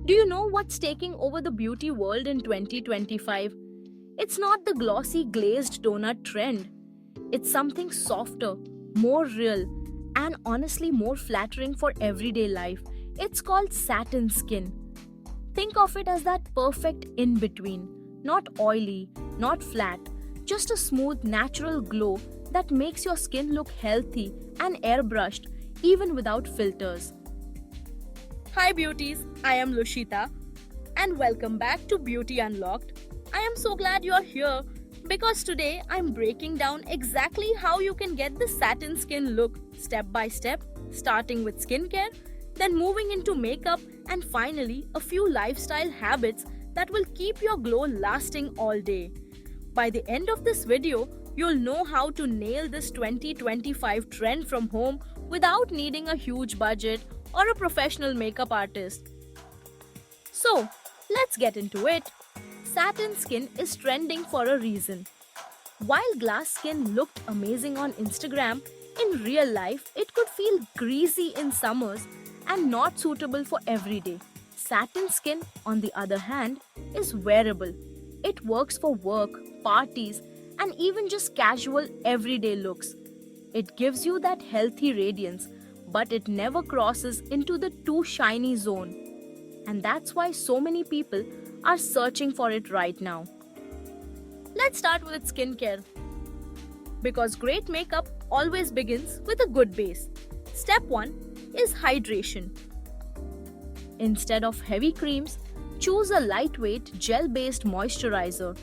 Do you know what's taking over the beauty world in 2025? It's not the glossy glazed donut trend. It's something softer, more real, and honestly more flattering for everyday life. It's called satin skin. Think of it as that perfect in between. Not oily, not flat, just a smooth, natural glow that makes your skin look healthy and airbrushed even without filters. Hi beauties, I am Lushita and welcome back to Beauty Unlocked. I am so glad you're here because today I'm breaking down exactly how you can get the satin skin look step by step, starting with skincare, then moving into makeup, and finally a few lifestyle habits that will keep your glow lasting all day. By the end of this video, you'll know how to nail this 2025 trend from home without needing a huge budget or a professional makeup artist. So, let's get into it. Satin skin is trending for a reason. While glass skin looked amazing on Instagram, in real life it could feel greasy in summers and not suitable for every day. Satin skin, on the other hand, is wearable. It works for work, parties, and even just casual everyday looks. It gives you that healthy radiance, but it never crosses into the too shiny zone. And that's why so many people are searching for it right now. Let's start with skincare. Because great makeup always begins with a good base. Step 1 is hydration. Instead of heavy creams, choose a lightweight gel-based moisturizer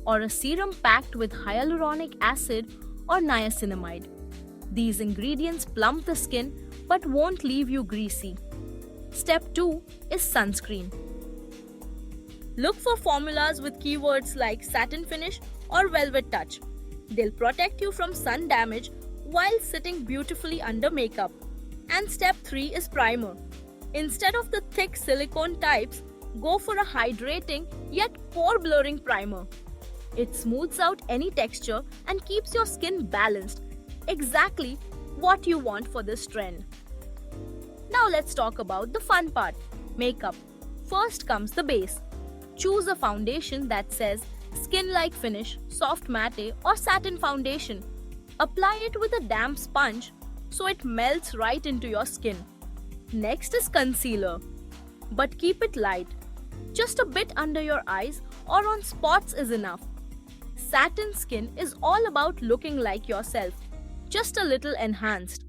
or a serum packed with hyaluronic acid or niacinamide. These ingredients plump the skin but won't leave you greasy. Step 2 is sunscreen. Look for formulas with keywords like satin finish or velvet touch. They'll protect you from sun damage while sitting beautifully under makeup. And step 3 is primer. Instead of the thick silicone types, go for a hydrating yet pore blurring primer. It smooths out any texture and keeps your skin balanced. Exactly what you want for this trend. Now let's talk about the fun part, makeup. First comes the base. Choose a foundation that says skin-like finish, soft matte or satin foundation. Apply it with a damp sponge so it melts right into your skin. Next is concealer, but keep it light. Just a bit under your eyes or on spots is enough. Satin skin is all about looking like yourself, just a little enhanced.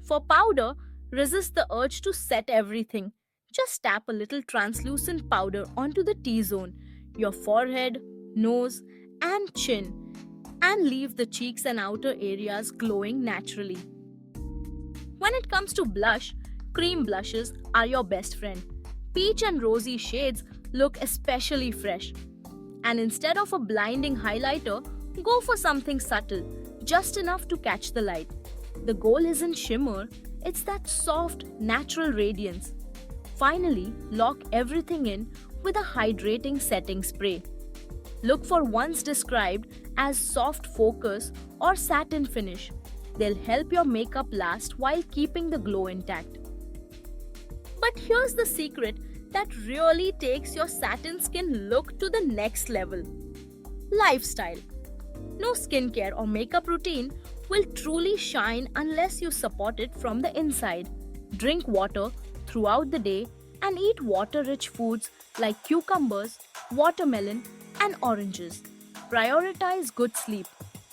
For powder, resist the urge to set everything. Just tap a little translucent powder onto the T-zone, your forehead, nose, and chin, and leave the cheeks and outer areas glowing naturally. When it comes to blush, cream blushes are your best friend. Peach and rosy shades look especially fresh. And instead of a blinding highlighter, go for something subtle, just enough to catch the light. The goal isn't shimmer, it's that soft, natural radiance. Finally, lock everything in with a hydrating setting spray. Look for ones described as soft focus or satin finish. They'll help your makeup last while keeping the glow intact. But here's the secret that really takes your satin skin look to the next level. Lifestyle. No skincare or makeup routine will truly shine unless you support it from the inside. Drink water throughout the day and eat water-rich foods like cucumbers, watermelon, and oranges. Prioritize good sleep.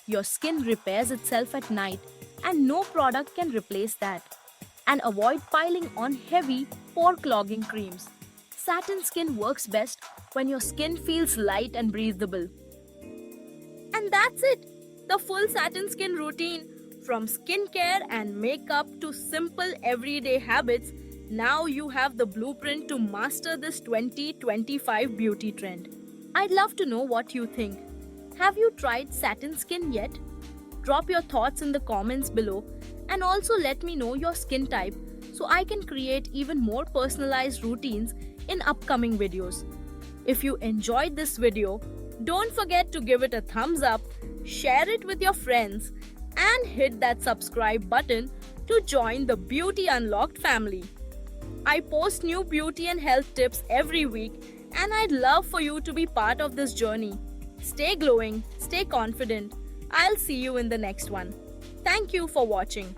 Your skin repairs itself at night and no product can replace that. And avoid piling on heavy, pore-clogging creams. Satin skin works best when your skin feels light and breathable. And that's it! The full satin skin routine. From skincare and makeup to simple everyday habits, now you have the blueprint to master this 2025 beauty trend. I'd love to know what you think. Have you tried satin skin yet? Drop your thoughts in the comments below and also let me know your skin type so I can create even more personalized routines in upcoming videos. If you enjoyed this video, don't forget to give it a thumbs up, share it with your friends, and hit that subscribe button to join the Beauty Unlocked family. I post new beauty and health tips every week, and I'd love for you to be part of this journey. Stay glowing, stay confident. I'll see you in the next one. Thank you for watching.